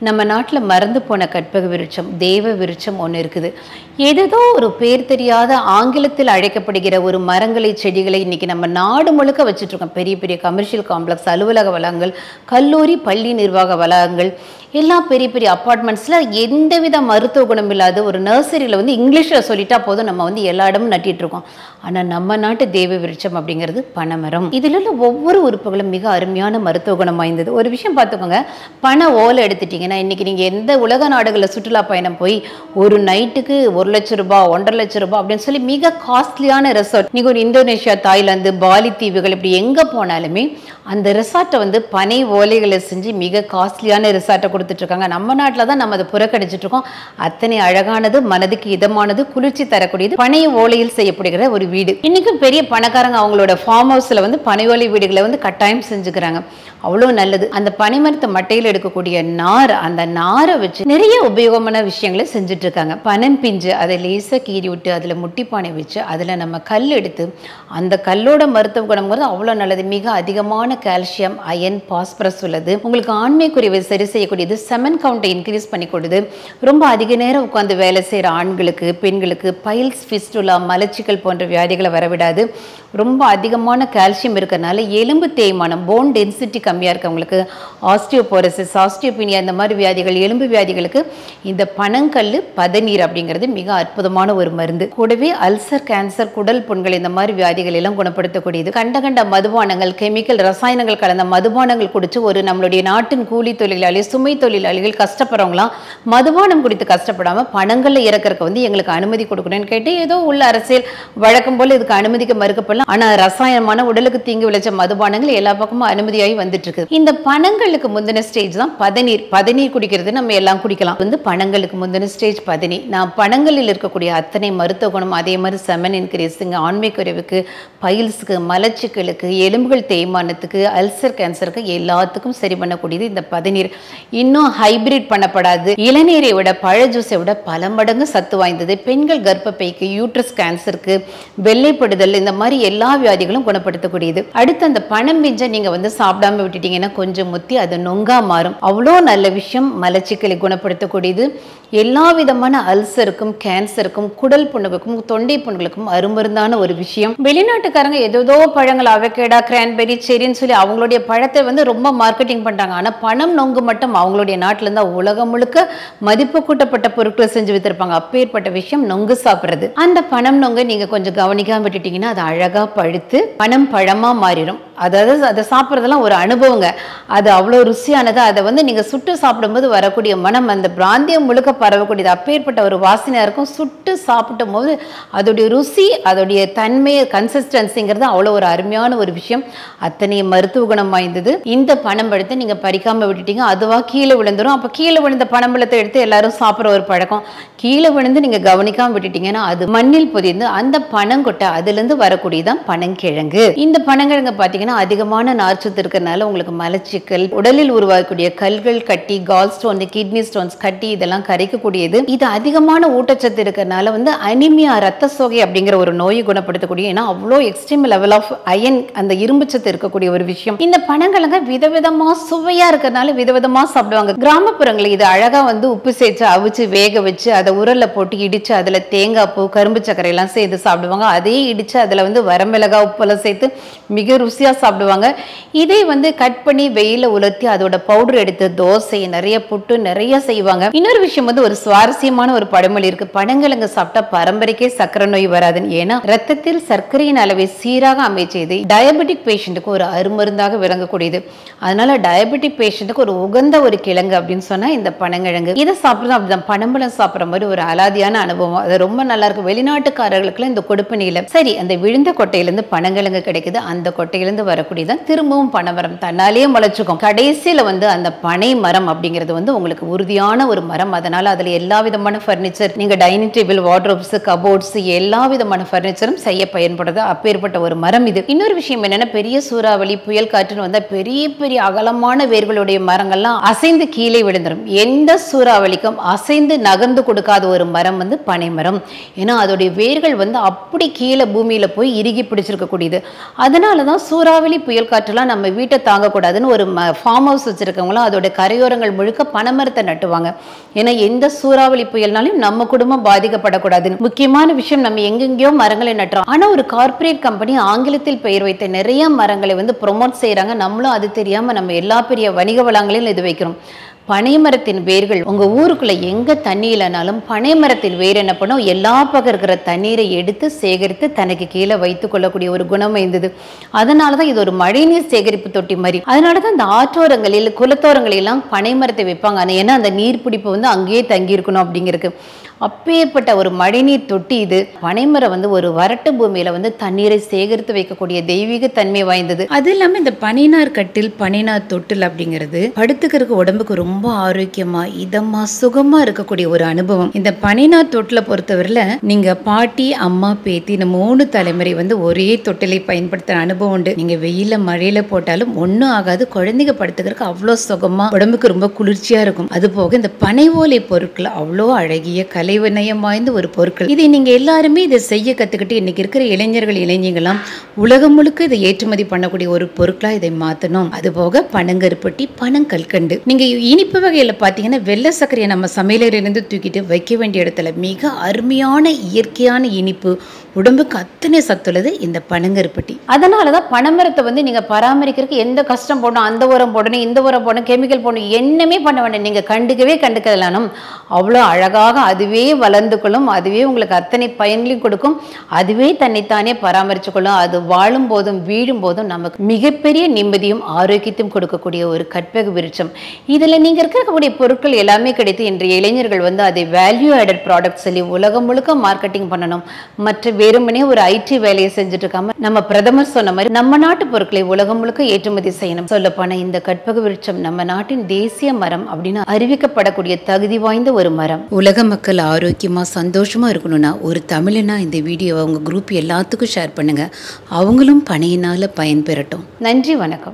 நம்ம நாட்டில் மறந்து போன கற்பக விருட்சம் தேவ விருட்சம் ஒன்று இருக்குது. ஏதோ ஒரு பேர் தெரியாத ஆங்கிலத்தில் அழைக்கப்படுகிற ஒரு மரங்களை செடிகளை இன்னைக்கு நம்ம நாடு முழுக்க வச்சுட்டு இருக்கோம். பெரிய பெரிய கமர்ஷியல் காம்ப்ளெக்ஸ், அலுவலக வளாகங்கள், கல்லூரி பள்ளி நிர்வாக வளாகங்கள், எல்லாம் பெரிய பெரிய அப்பார்ட்மெண்ட்ஸில் எந்தவித மருத்துவ குணம் இல்லாத ஒரு நர்சரியில் இங்கிலீஷில் சொல்லிட்டா போதும், நம்ம எல்லா இடமும் நட்டிட்டு இருக்கோம். ஆனால் நம்ம நாட்டு தேவ விருட்சம் அப்படிங்கிறது பனைமரம். இதில் உள்ள ஒவ்வொரு உறுப்புகளும் மிக அருமையான மருத்துவ குணம் வாய்ந்தது. ஒரு விஷயம் பார்த்துக்கோங்க, பனை ஓலை எடுத்துட்டீங்கன்னா இன்னைக்கு நீங்கள் எந்த உலக நாடுகளில் சுற்றுலா பயணம் போய் ஒரு நைட்டுக்கு 1 லட்சம் ரூபாய் 1.5 லட்சம் ரூபாய் அப்படின்னு சொல்லி மிக காஸ்ட்லியான ரெசார்ட், நீங்கள் ஒரு இந்தோனேஷியா, தாய்லாந்து, பாலி தீவுகள் இப்படி எங்கே போனாலுமே அந்த ரெசார்ட்டை பனை ஓலைகளை செஞ்சு மிக காஸ்ட்லியான ரெசார்ட்டை கொடுத்துட்டு இருக்காங்க. நம்ம நாட்டில் தான் நம்ம அதை புறக்கணிச்சிட்டு இருக்கோம். அத்தனை அழகானது, மனதுக்கு இதமானது, குளிர்ச்சி தரக்கூடியது பனை ஓலையில் செய்யப்படுகிற ஒரு வீடு. இன்னைக்கும் பெரிய பணக்காரங்க அவங்களோட ஃபார்ம் ஹவுஸில் பனை ஓலை வீடுகளை கட்டாயம் செஞ்சுக்கிறாங்க. அவ்வளோ நல்லது. அந்த பனைமரத்தை மட்டையில் எடுக்கக்கூடிய நார், அந்த நாரை வச்சு நிறைய உபயோகமான விஷயங்களை செஞ்சுட்டு இருக்காங்க. பனம் பிஞ்சு அதை லேசாக கீறி விட்டு அதில் முட்டிப்பானை வச்சு அதில் நம்ம கல் எடுத்து அந்த கல்லோட மருத்துவ குணம்ங்கிறது அவ்வளோ நல்லது. மிக அதிகமான கால்சியம், அயன், பாஸ்பரஸ் உள்ளது. உங்களுக்கு ஆண்மைக்குறைவை சரி செய்யக்கூடியது, செமன் கவுண்டை இன்க்ரீஸ் பண்ணி கொடுது. ரொம்ப அதிக நேரம் உட்காந்து வேலை செய்கிற ஆண்களுக்கு, பெண்களுக்கு பைல்ஸ், ஃபிஸ்டுலா, மலச்சிக்கல் போன்ற வியாதிகளை வரவிடாது. ரொம்ப அதிகமான கால்சியம் இருக்கிறதுனால எலும்பு தேய்மானம், போன் டென்சிட்டி கம்மியாக இருக்கவங்களுக்கு, ஆஸ்டியோபோரோசிஸ், ஆஸ்டியோபீனியா இந்த மாதிரி வியாதிகள், எலும்பு வியாதிகளுக்கு இந்த பனங்கல் பதநீர் அப்படிங்கிறது மிக அற்புதமான ஒரு மருந்து. கூடவே அல்சர், கேன்சர், குடல் புண்கள் இந்த மாதிரி வியாதிகள் எல்லாம் குணப்படுத்தக்கூடியது. கண்ட மதுபானங்கள், கெமிக்கல், ரசாயனங்கள் கலந்த மதுபானங்கள் குடிச்சு ஒரு நம்மளுடைய நாட்டின் கூலி தொழிலாளி, சுமை தொழிலாளிகள் கஷ்டப்படுறவங்களாம் மதுபானம் குடித்து கஷ்டப்படாம பணங்கள்ல இறக்கறதுக்கு எங்களுக்கு அனுமதி கொடுக்கணும்னு கேட்டு ஏதோ உள்ள அரசியல் வழக்கம் போல இதுக்கு அனுமதிக்க மறுக்கப்படலாம். ஆனா ரசாயனமான உடலுக்கு தீங்கு விளைச்ச மதுபானங்கள் எல்லா பக்கமும் அனுமதியாகி வந்துட்டு இருக்கு. இந்த பனங்களுக்கு முந்தின ஸ்டேஜ் தான் பதநீர். பதநீர் குடிக்கிறது நம்ம எல்லாம் குடிக்கலாம். பனங்களுக்கு முந்தின ஸ்டேஜ் பதநீர். நான் பனங்களில் இருக்கக்கூடிய அத்தனை மருத்துவ குணம், அதே மாதிரி செமன் இன்க்ரீஸுங்க, ஆண்மை குறைவுக்கு, பைல்ஸுக்கு, மலச்சிக்கலுக்கு, எலும்புகள் தேய்மானத்துக்கு, அல்சர், கேன்சருக்கு எல்லாத்துக்கும் சரி பண்ணக்கூடியது இந்த பதநீர். இன்னும் ஹைபிரிட் பண்ணப்படாது. இளநீரை விட, பழ ஜூஸை விட பல மடங்கு சத்து வாய்ந்தது. பெண்கள் கர்ப்பப்பைக்கு, யூட்ரஸ் கேன்சருக்கு, வெள்ளைப்படுதல் இந்த மாதிரி எல்லா வியாதிகளும் குணப்படுத்தக்கூடியது. அடுத்து அந்த பனம் பிஞ்சை நீங்க சாப்பிடாம விட்டுட்டீங்கன்னா கொஞ்சம் முத்தி அது நொங்கா மாறும். அவ்வளோ நல்ல விஷயம். மலச்சிக்கலை குணப்படுத்தக்கூடியது. எல்லா விதமான அல்சருக்கும், கேன்சருக்கும், குடல் புண்ணுக்கும், தொண்டை புண்ணுகளுக்கும் அருமருந்தான ஒரு விஷயம். வெளிநாட்டுக்காரங்க ஏதோ பழங்கள், அவகேடா, கிரான்பெரி, செரின்னு சொல்லி அவங்களுடைய பழத்தை ரொம்ப மார்க்கெட்டிங் பண்றாங்க. ஆனா பனம் நொங்கு மட்டும் அவங்களுடைய நாட்டில இருந்தா உலகம் முழுக்க மதிப்பு கூட்டப்பட்ட பொருட்களை செஞ்சு வித்திருப்பாங்க. அப்பேற்பட்ட விஷயம் நொங்கு சாப்பிடுறது. அந்த பனம் நொங்கை நீங்க கொஞ்சம் கவனிக்காம விட்டுட்டீங்கன்னா அது அழகா பழுத்து பனம் பழமா மாறிடும். அதாவது அதை சாப்பிட்றதெல்லாம் ஒரு அனுபவங்க. அது அவ்வளோ ருசியானது. அதை நீங்க சுட்டு சாப்பிடும்போது வரக்கூடிய மனம் அந்த பிராந்தியம் முழுக்க பரவக்கூடியது. அப்பேற்பட்ட ஒரு வாசனையா இருக்கும். சுட்டு சாப்பிடும் போது அதோடைய ருசி, அதோடைய தன்மை, கன்சிஸ்டன்சிங்கிறது அவ்வளோ ஒரு அருமையான ஒரு விஷயம். அத்தனை மருத்துவ குணம் வாய்ந்தது. இந்த பனம்பழத்தை நீங்க பறிக்காம விட்டுட்டீங்க, அதுவா கீழே விழுந்துடும். அப்போ கீழே விழுந்த பனம்பழத்தை எடுத்து எல்லாரும் சாப்பிட்ற ஒரு பழக்கம். கீழே விழுந்து நீங்க கவனிக்காம விட்டுட்டீங்கன்னா அது மண்ணில் பொதிந்து அந்த பனங்கொட்டை அதிலிருந்து வரக்கூடியதான் பனங்கிழங்கு. இந்த பனங்கிழங்கு பார்த்தீங்கன்னா அதிகமான நார்ச்சத்து இருக்கிறதுனால உங்களுக்கு மலச்சிக்கல், உடலில் உருவாகக்கூடிய கல்கள், கட்டி, கால் ஸ்டோன், கிட்னி ஸ்டோன்ஸ், கட்டி இதெல்லாம் கரைக்கக்கூடியது. இது அதிகமான ஊட்டச்சத்து இருக்கிறதுனால அனிமியா, ரத்த சோகை அப்படிங்கிற ஒரு நோயை குணப்படுத்தக்கூடிய, ஏன்னா அவ்வளோ எக்ஸ்ட்ரீம் லெவல் ஆஃப் அயன், அந்த இரும்பு சத்து இருக்கக்கூடிய ஒரு விஷயம். இந்த பனங்கிழங்கு விதவிதமா சுவையா இருக்கிறதுனால விதவிதமா சாப்பிடுவாங்க. கிராமப்புறங்களில் இது அழகா உப்பு சேர்த்து அவிச்சு வேக வச்சு அதை உரல்ல போட்டு இடிச்சு அதுல தேங்காய் பூ, கரும்பு சர்க்கரை எல்லாம் சேர்த்து சாப்பிடுவாங்க. அதே இடிச்சு அதுல வரமிளகா, உப்பெல்லாம் சேர்த்து மிக ருசியா சாப்பிடுவாங்க. இதை கட் பண்ணி வெயில உலர்த்தி அதோட பவுடர் எடுத்து தோசை, நிறைய புட்டு, நிறைய செய்வாங்க. இன்னொரு விஷயம் ஒரு சுவாரஸ்யமான ஒரு பழமொழி இருக்கு. பனங்கிழங்கு சாப்பிட்டா பரம்பரைக்கே சர்க்கரை நோய் வராதுன்னு. ஏன்னா ரத்தத்தில் சர்க்கரையின் அளவை சீராக அமைச்சது டயபெட்டிக் பேஷண்ட்டுக்கு ஒரு அருமருந்தாக விளங்கக்கூடியது. அதனால டயபெட்டிக் பேஷண்ட்டுக்கு ஒரு உகந்த ஒரு கிழங்கு அப்படின்னு சொன்னா இந்த பனங்கிழங்கு. இதை சாப்பிட்றது அப்படிதான், பனம்பழம் சாப்பிட்ற மாதிரி ஒரு அலாதியான அனுபவம். அது ரொம்ப நல்லா இருக்கும். வெளிநாட்டுக்காரர்களுக்கு இந்த கொடுப்பு நீளம். சரி, அந்த விழுந்த கொட்டையிலிருந்து பனங்கிழங்கு கிடைக்குது. அந்த கொட்டையிலிருந்து வரக்கூடியதான் திரும்பவும் பனைமரம் தன்னாலேயே முளைச்சுக்கும். கடைசியில அந்த பனை மரம் அப்படிங்கிறது உங்களுக்கு உறுதியான ஒரு மரம். அதனால அதுல எல்லா விதமான பர்னிச்சர், நீங்க டைனிங் டேபிள், வார்ட்ரோப்ஸ், கபோர்ட்ஸ் எல்லா விதமான பர்னிச்சரும் செய்ய பயன்படுது. அப்பேற்பட்ட ஒரு மரம் இது. இன்னொரு விஷயம் என்னன்னா, பெரிய சூறாவளி, புயல் காற்றுன்னு வந்தா பெரிய பெரிய அகலமான வேர்களுடைய மரங்கள்லாம் அசைந்து கீழே விழுந்துடும். எந்த சூறாவளிக்கும் அசைந்து நகர்ந்து கொடுக்காத ஒரு மரம் பனை மரம். ஏன்னா அதோடைய வேர்கள் அப்படி கீழே பூமியில போய் இறுகி பிடிச்சிருக்கக்கூடியது. அதனாலதான் சூறா சூறாவளி புயல் காற்றுலாம் நம்ம வீட்டை தாங்கக்கூடாதுன்னு ஒரு ஃபார்ம் ஹவுஸ் வச்சிருக்கவங்களும் அதோட கரையோரங்கள் முழுக்க பனைமரத்தை நட்டுவாங்க. ஏன்னா எந்த சூறாவளி புயல்னாலும் நம்ம குடும்பம் பாதிக்கப்படக்கூடாதுன்னு. முக்கியமான விஷயம், நம்ம எங்கெங்கயோ மரங்களை நட்டுறோம். ஆனா ஒரு கார்ப்பரேட் கம்பெனி ஆங்கிலத்தில் பெயர் வைத்த நிறைய மரங்களை ப்ரொமோட் செய்யறாங்க. நம்மளும் அது தெரியாம நம்ம எல்லா பெரிய வணிக வளங்களையும் இது வைக்கிறோம். பனைமரத்தின் வேர்கள் உங்க ஊருக்குள்ள எங்க தண்ணி இல்லைனாலும் பனைமரத்தின் வேர் என்ன பண்ணும், எல்லா பக்கம் இருக்கிற தண்ணீரை எடுத்து சேகரித்து தனக்கு கீழே வைத்துக் கொள்ளக்கூடிய ஒரு குணம் இருந்தது. அதனாலதான் இது ஒரு மழைநீர் சேகரிப்பு தொட்டி மாதிரி. அதனாலதான் இந்த ஆற்றோரங்களில் குளத்தோரங்களெல்லாம் பனைமரத்தை வைப்பாங்க. ஏன்னா அந்த நீர் பிடிப்பு அங்கேயே தங்கி இருக்கணும் அப்படிங்கிறது. அப்பேற்பட்ட ஒரு மழைநீர் தொட்டி இது. பனைமரம் ஒரு வறட்டு பூமியில தண்ணீரை சேகரித்து வைக்கக்கூடிய தெய்வீக தன்மை வாய்ந்தது. அது இல்லாம இந்த பனைநார் கட்டில், பனைநார் தொட்டில் அப்படிங்கிறது படுத்துக்கிறதுக்கு உடம்புக்கு ரொம்ப ஆரோக்கியமா இதமா சுகமா இருக்கக்கூடிய ஒரு அனுபவம். இந்த பனைநார் தொட்டில பொறுத்தவரையில நீங்க பாட்டி, அம்மா, பேத்தி இந்த 3 தலைமுறை ஒரே தொட்டிலை பயன்படுத்துற அனுபவம் உண்டு. நீங்க வெயில மழையில போட்டாலும் ஒன்னும் ஆகாது. குழந்தைங்க படுத்துக்கிறதுக்கு அவ்வளோ சுகமா, உடம்புக்கு ரொம்ப குளிர்ச்சியா இருக்கும். அது போக இந்த பனை ஓலை பொருட்கள் அவ்வளோ அழகிய கலைவநயம் வாய்ந்த ஒரு பொருட்கள். இதை நீங்க எல்லாருமே இதை செய்ய கத்துக்கிட்டு இன்னைக்கு இருக்கிற இளைஞர்கள்லாம் உலகம் முழுக்க இதை ஏற்றுமதி பண்ணக்கூடிய ஒரு பொருட்களா இதை மாத்தணும். அது போக பனங்கருப்பட்டி, பனங்கல்கண்டு. நீங்க இனிப்பு வகையில பாத்தீங்கன்னா வெள்ளை சர்க்கரையை நம்ம சமையலிருந்து தூக்கிட்டு வைக்க வேண்டிய இடத்துல மிக அருமையான இயற்கையான இனிப்பு, உடம்புக்கு அத்தனை சத்துள்ளது இந்த பனங்கருப்பட்டி. அதனாலதான் பனைமரத்தை நீங்க பராமரிக்கிறதுக்கு எந்த கஷ்டம் போடணும், அந்த உரம் போடணும், இந்த உரம் போடணும், கெமிக்கல் போடணும், என்னமே பண்ண வேண்டாம். நீங்க கண்டுக்கலானும் அவ்வளோ அழகாக அதுவே வளர்ந்து கொள்ளும். அதுவே உங்களுக்கு அத்தனை பயன்களையும் கொடுக்கும். அதுவே தன்னைத்தானே பராமரிச்சு கொள்ளும். அது வாழும் போதும் வீழும் போதும் நமக்கு மிகப்பெரிய நிம்மதியும் ஆரோக்கியத்தையும் கொடுக்கக்கூடிய ஒரு கற்பக விருட்சம். இதுல நீங்க இருக்கக்கூடிய பொருட்கள் எல்லாமே கிடைத்து இன்றைய இளைஞர்கள் அதை வேல்யூ ஆடட் ப்ராடக்ட் சொல்லி உலகம் முழுக்க மார்க்கெட்டிங் பண்ணணும். மற்ற வெறுமனே ஒரு ஐடி வேலையை செஞ்சுட்டு இருக்காம நம்ம பிரதமர் சொன்ன மாதிரி நம்ம நாட்டு பொருட்களை உலகம் முழுக்க ஏற்றுமதி செய்யணும். சொல்லப்போன இந்த கற்பக விருட்சம் நம்ம நாட்டின் தேசிய மரம் அப்படின்னு அறிவிக்கப்படக்கூடிய தகுதி வாய்ந்த ஒரு மரம். உலக மக்கள் ஆரோக்கியமா சந்தோஷமா இருக்கணும்னா ஒரு தமிழனா இந்த வீடியோவை உங்க குரூப் எல்லாத்துக்கும் ஷேர் பண்ணுங்க. அவங்களும் பனையினால பயன்பெறட்டும். நன்றி, வணக்கம்.